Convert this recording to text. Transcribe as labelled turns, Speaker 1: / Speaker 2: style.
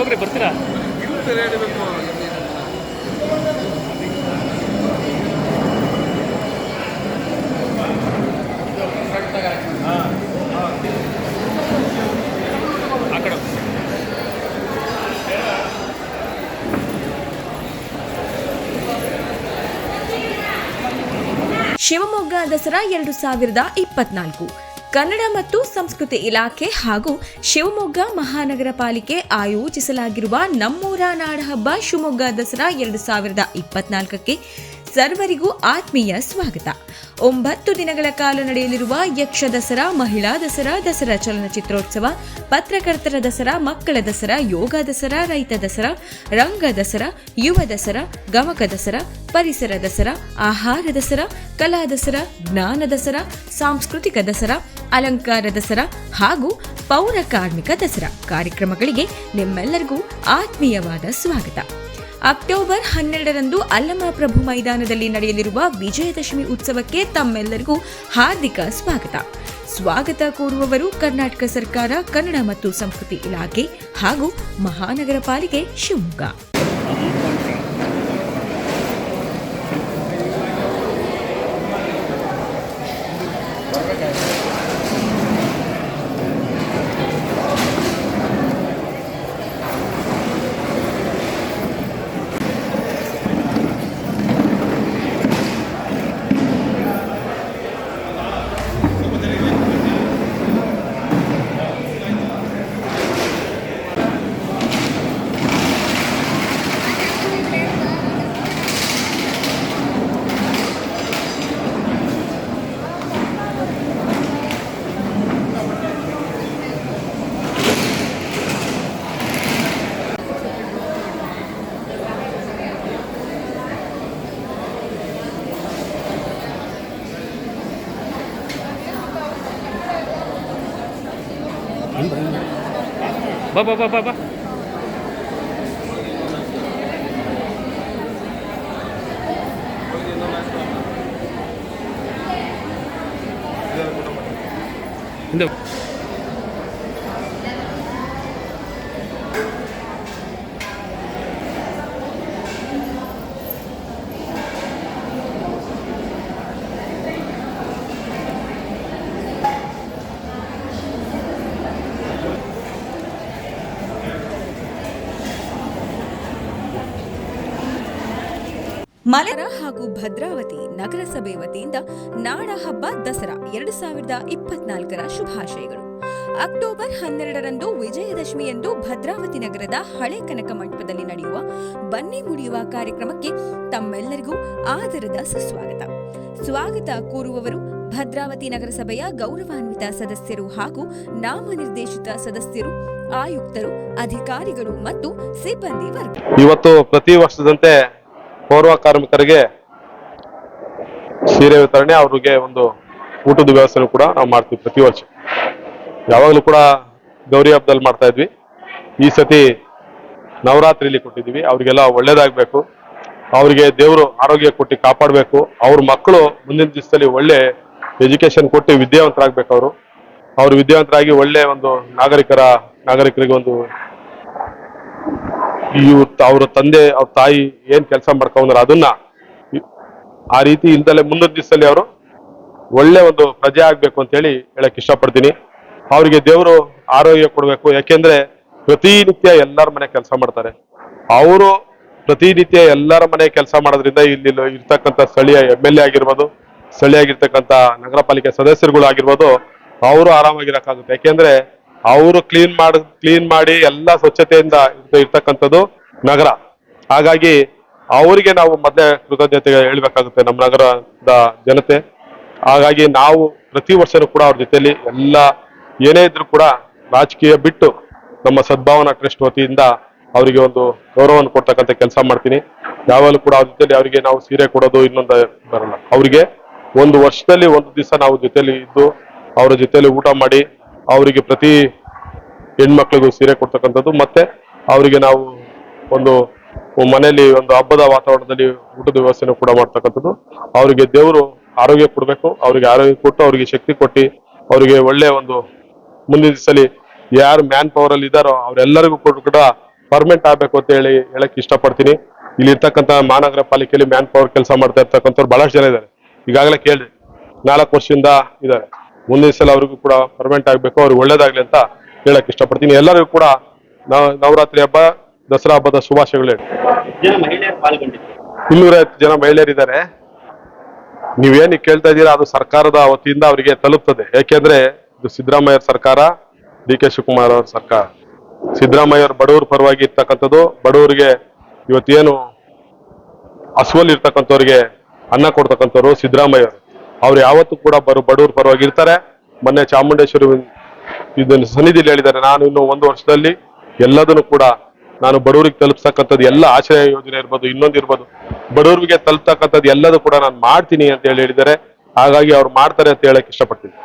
Speaker 1: ಹೋಗ್ರಿ ಬರ್ತೀರಾ? ಆ ಕಡೆ
Speaker 2: ಶಿವಮೊಗ್ಗ ದಸರಾ 2024 ಕನ್ನಡ ಮತ್ತು ಸಂಸ್ಕೃತಿ ಇಲಾಖೆ ಹಾಗೂ ಶಿವಮೊಗ್ಗ ಮಹಾನಗರ ಪಾಲಿಕೆ ಆಯೋಜಿಸಲಾಗಿರುವ ನಮ್ಮೂರ ನಾಡಹಬ್ಬ ಶಿವಮೊಗ್ಗ ದಸರಾ 2024ಕ್ಕೆ ಸರ್ವರಿಗೂ ಆತ್ಮೀಯ ಸ್ವಾಗತ. 9 ದಿನಗಳ ಕಾಲ ನಡೆಯಲಿರುವ ಯಕ್ಷ ದಸರಾ, ಮಹಿಳಾ ದಸರಾ, ದಸರಾ ಚಲನಚಿತ್ರೋತ್ಸವ, ಪತ್ರಕರ್ತರ ದಸರಾ, ಮಕ್ಕಳ ದಸರಾ, ಯೋಗ ದಸರಾ, ರೈತ ದಸರಾ, ರಂಗ ದಸರಾ, ಯುವ ದಸರಾ, ಗಮಕ ದಸರಾ, ಪರಿಸರ ದಸರಾ, ಆಹಾರ ದಸರಾ, ಕಲಾ ದಸರಾ, ಜ್ಞಾನ ದಸರಾ, ಸಾಂಸ್ಕೃತಿಕ ದಸರಾ, ಅಲಂಕಾರ ದಸರಾ ಹಾಗೂ ಪೌರ ಕಾರ್ಮಿಕ ದಸರಾ ಕಾರ್ಯಕ್ರಮಗಳಿಗೆ ನಿಮ್ಮೆಲ್ಲರಿಗೂ ಆತ್ಮೀಯವಾದ ಸ್ವಾಗತ. ಅಕ್ಟೋಬರ್ 12ರಂದು ಅಲ್ಲಮಪ್ರಭು ಮೈದಾನದಲ್ಲಿ ನಡೆಯಲಿರುವ ವಿಜಯದಶಮಿ ಉತ್ಸವಕ್ಕೆ ತಮ್ಮೆಲ್ಲರಿಗೂ ಹಾರ್ದಿಕ ಸ್ವಾಗತ. ಸ್ವಾಗತ ಕೋರುವವರು ಕರ್ನಾಟಕ ಸರ್ಕಾರ, ಕನ್ನಡ ಮತ್ತು ಸಂಸ್ಕೃತಿ ಇಲಾಖೆ ಹಾಗೂ ಮಹಾನಗರ ಪಾಲಿಕೆ ಶಿವಮೊಗ್ಗ.
Speaker 1: ಬಾ ಬಾ ಬಾ ಬಾ ಬಾ. ಹಿಂದೆ
Speaker 2: ಮಲರ ಹಾಗೂ ಭದ್ರಾವತಿ ನಗರಸಭೆ ವತಿಯಿಂದ ನಾಡ ಹಬ್ಬ ದಸರಾ 2024ರ ಶುಭಾಶಯಗಳು. ಅಕ್ಟೋಬರ್ 12ರಂದು ವಿಜಯದಶಮಿಯಂದು ಭದ್ರಾವತಿ ನಗರದ ಹಳೆ ಕನಕ ಮಂಟಪದಲ್ಲಿ ನಡೆಯುವ ಬನ್ನಿ ಮುಡಿಯುವ ಕಾರ್ಯಕ್ರಮಕ್ಕೆ ತಮ್ಮೆಲ್ಲರಿಗೂ ಆದರದ ಸುಸ್ವಾಗತ. ಸ್ವಾಗತ ಕೋರುವವರು ಭದ್ರಾವತಿ ನಗರಸಭೆಯ ಗೌರವಾನ್ವಿತ ಸದಸ್ಯರು ಹಾಗೂ ನಾಮನಿರ್ದೇಶಿತ ಸದಸ್ಯರು, ಆಯುಕ್ತರು, ಅಧಿಕಾರಿಗಳು ಮತ್ತು ಸಿಬ್ಬಂದಿ ವರ್ಗ.
Speaker 3: ಇವತ್ತು ಪ್ರತಿ ವರ್ಷದಂತೆ ಪೌರ ಕಾರ್ಮಿಕರಿಗೆ ಸೀರೆ ವಿತರಣೆ, ಅವ್ರಿಗೆ ಒಂದು ಊಟದ ವ್ಯವಸ್ಥೆ ಕೂಡ ನಾವು ಮಾಡ್ತೀವಿ ಪ್ರತಿ ವರ್ಷ. ಯಾವಾಗಲೂ ಕೂಡ ಗೌರಿ ಹಬ್ಬದಲ್ಲಿ ಮಾಡ್ತಾ ಇದ್ವಿ. ಈ ಸತಿ ನವರಾತ್ರಿಲಿ ಕೊಟ್ಟಿದ್ವಿ. ಅವ್ರಿಗೆಲ್ಲ ಒಳ್ಳೇದಾಗಬೇಕು, ಅವ್ರಿಗೆ ದೇವರು ಆರೋಗ್ಯ ಕೊಟ್ಟು ಕಾಪಾಡಬೇಕು, ಅವ್ರ ಮಕ್ಕಳು ಮುಂದಿನ ದಿವಸದಲ್ಲಿ ಒಳ್ಳೆ ಎಜುಕೇಶನ್ ಕೊಟ್ಟು ವಿದ್ಯಾವಂತರಾಗಬೇಕು. ಅವರು ವಿದ್ಯಾವಂತರಾಗಿ ಒಳ್ಳೆ ಒಂದು ನಾಗರಿಕರಿಗೆ ಒಂದು ಅವ್ರ ತಂದೆ ಅವ್ರ ತಾಯಿ ಏನ್ ಕೆಲಸ ಮಾಡ್ಕೊಂಡ್ರೆ ಅದನ್ನ ಆ ರೀತಿ ಇಲ್ದಲೆ ಮುಂದಿನ ದಿವಸದಲ್ಲಿ ಅವರು ಒಳ್ಳೆ ಒಂದು ಪ್ರಜೆ ಆಗ್ಬೇಕು ಅಂತ ಹೇಳಕ್ ಇಷ್ಟಪಡ್ತೀನಿ. ಅವ್ರಿಗೆ ದೇವರು ಆರೋಗ್ಯ ಕೊಡ್ಬೇಕು. ಯಾಕೆಂದ್ರೆ ಪ್ರತಿನಿತ್ಯ ಎಲ್ಲರ ಮನೆ ಕೆಲಸ ಮಾಡ್ತಾರೆ. ಅವರು ಪ್ರತಿನಿತ್ಯ ಎಲ್ಲರ ಮನೆ ಕೆಲಸ ಮಾಡೋದ್ರಿಂದ ಇಲ್ಲಿ ಇರ್ತಕ್ಕಂಥ ಸ್ಥಳೀಯ MLA ಆಗಿರ್ಬೋದು, ಸ್ಥಳೀಯಾಗಿರ್ತಕ್ಕಂಥ ನಗರ ಪಾಲಿಕೆ ಸದಸ್ಯರುಗಳು ಆಗಿರ್ಬೋದು, ಅವರು ಆರಾಮಾಗಿರಕ್ಕಾಗುತ್ತೆ. ಯಾಕೆಂದ್ರೆ ಅವರು ಕ್ಲೀನ್ ಮಾಡಿ ಎಲ್ಲ ಸ್ವಚ್ಛತೆಯಿಂದ ಇರ್ತಕ್ಕಂಥದ್ದು ನಗರ. ಹಾಗಾಗಿ ಅವರಿಗೆ ನಾವು ಮೊದಲೇ ಕೃತಜ್ಞತೆ ಹೇಳ್ಬೇಕಾಗುತ್ತೆ, ನಮ್ಮ ನಗರದ ಜನತೆ. ಹಾಗಾಗಿ ನಾವು ಪ್ರತಿ ವರ್ಷನೂ ಕೂಡ ಅವ್ರ ಜೊತೆಲಿ ಎಲ್ಲ ಏನೇ ಇದ್ರು ಕೂಡ ರಾಜಕೀಯ ಬಿಟ್ಟು ನಮ್ಮ ಸದ್ಭಾವನಾ ಟ್ರಸ್ಟ್ ವತಿಯಿಂದ ಅವರಿಗೆ ಒಂದು ಗೌರವವನ್ನು ಕೊಡ್ತಕ್ಕಂಥ ಕೆಲಸ ಮಾಡ್ತೀನಿ. ಯಾವಾಗಲೂ ಕೂಡ ಅವ್ರ ಜೊತೆಲಿ ಅವರಿಗೆ ನಾವು ಸೀರೆ ಕೊಡೋದು ಇನ್ನೊಂದು ಬರಲ್ಲ. ಅವರಿಗೆ ಒಂದು ವರ್ಷದಲ್ಲಿ ಒಂದು ದಿವಸ ನಾವು ಜೊತೆಲಿ ಇದ್ದು ಅವರ ಜೊತೆಲಿ ಊಟ ಮಾಡಿ ಅವರಿಗೆ ಪ್ರತಿ ಹೆಣ್ಮಕ್ಳಿಗೂ ಸೀರೆ ಕೊಡ್ತಕ್ಕಂಥದ್ದು, ಮತ್ತೆ ಅವರಿಗೆ ನಾವು ಒಂದು ಮನೆಯಲ್ಲಿ ಒಂದು ಹಬ್ಬದ ವಾತಾವರಣದಲ್ಲಿ ಊಟದ ವ್ಯವಸ್ಥೆನೂ ಕೂಡ ಮಾಡ್ತಕ್ಕಂಥದ್ದು. ಅವರಿಗೆ ದೇವರು ಆರೋಗ್ಯ ಕೊಡಬೇಕು. ಅವರಿಗೆ ಆರೋಗ್ಯ ಕೊಟ್ಟು ಅವರಿಗೆ ಶಕ್ತಿ ಕೊಟ್ಟು ಅವರಿಗೆ ಒಳ್ಳೆ ಒಂದು ಮುಂದಿನ ದಿವಸದಲ್ಲಿ ಯಾರು ಮ್ಯಾನ್ ಪವರ್ ಅಲ್ಲಿ ಇದ್ದಾರೋ ಅವರೆಲ್ಲರಿಗೂ ಕೂಡ ಪರ್ಮನೆಂಟ್ ಆಗ್ಬೇಕು ಅಂತ ಹೇಳಕ್ ಇಷ್ಟಪಡ್ತೀನಿ. ಇಲ್ಲಿ ಇರ್ತಕ್ಕಂಥ ಮಹಾನಗರ ಪಾಲಿಕೆಯಲ್ಲಿ ಮ್ಯಾನ್ ಪವರ್ ಕೆಲಸ ಮಾಡ್ತಾ ಇರ್ತಕ್ಕಂಥವ್ರು ಬಹಳಷ್ಟು ಜನ ಇದ್ದಾರೆ. ಈಗಾಗಲೇ ಕೇಳಿದೆ 4 ವರ್ಷದಿಂದ ಇದ್ದಾರೆ. ಮುಂದಿನ ಸಲ ಅವ್ರಿಗೂ ಕೂಡ ಪರ್ಮನೆಂಟ್ ಆಗ್ಬೇಕು, ಅವ್ರಿಗೆ ಒಳ್ಳೇದಾಗ್ಲಿ ಅಂತ ಹೇಳಕ್ ಇಷ್ಟಪಡ್ತೀನಿ. ಎಲ್ಲರಿಗೂ ಕೂಡ ನವರಾತ್ರಿ ಹಬ್ಬ, ದಸರಾ ಹಬ್ಬದ ಶುಭಾಶಯಗಳು ಹೇಳಿ. 250 ಜನ ಮಹಿಳೆಯರಿದ್ದಾರೆ. ನೀವೇನು ಕೇಳ್ತಾ ಇದ್ದೀರಾ ಅದು ಸರ್ಕಾರದ ವತಿಯಿಂದ ಅವರಿಗೆ ತಲುಪ್ತದೆ. ಯಾಕೆಂದ್ರೆ ಇದು ಸಿದ್ದರಾಮಯ್ಯ ಸರ್ಕಾರ, ಡಿ ಕೆ ಶಿವಕುಮಾರ್ ಅವರ ಸರ್ಕಾರ. ಸಿದ್ದರಾಮಯ್ಯ ಅವರು ಬಡವರ ಪರವಾಗಿ ಇರ್ತಕ್ಕಂಥದ್ದು. ಬಡವರಿಗೆ ಇವತ್ತೇನು ಹಸುವಲ್ಲಿ ಇರ್ತಕ್ಕಂಥವ್ರಿಗೆ ಅನ್ನ ಕೊಡ್ತಕ್ಕಂಥವ್ರು ಸಿದ್ದರಾಮಯ್ಯ ಅವರು. ಅವ್ರು ಯಾವತ್ತೂ ಕೂಡ ಬಡವರ ಪರವಾಗಿ ಇರ್ತಾರೆ. ಮೊನ್ನೆ ಚಾಮುಂಡೇಶ್ವರಿ ಇದನ್ನು ಸನ್ನಿಧಿಯಲ್ಲಿ ಹೇಳಿದ್ದಾರೆ, ನಾನು ಇನ್ನು 1 ವರ್ಷದಲ್ಲಿ ಎಲ್ಲದನ್ನು ಕೂಡ ನಾನು ಬಡವರಿಗೆ ತಲುಪಿಸ್ತಕ್ಕಂಥದ್ದು, ಎಲ್ಲ ಆಶ್ರಯ ಯೋಜನೆ ಇರ್ಬೋದು, ಇನ್ನೊಂದು ಇರ್ಬೋದು, ಬಡವರಿಗೆ ತಲುಪ್ತಕ್ಕಂಥದ್ದು ಎಲ್ಲದೂ ಕೂಡ ನಾನು ಮಾಡ್ತೀನಿ ಅಂತ ಹೇಳಿದ್ದಾರೆ. ಹಾಗಾಗಿ ಅವ್ರು ಮಾಡ್ತಾರೆ ಅಂತ ಹೇಳಕ್ ಇಷ್ಟಪಡ್ತೀನಿ.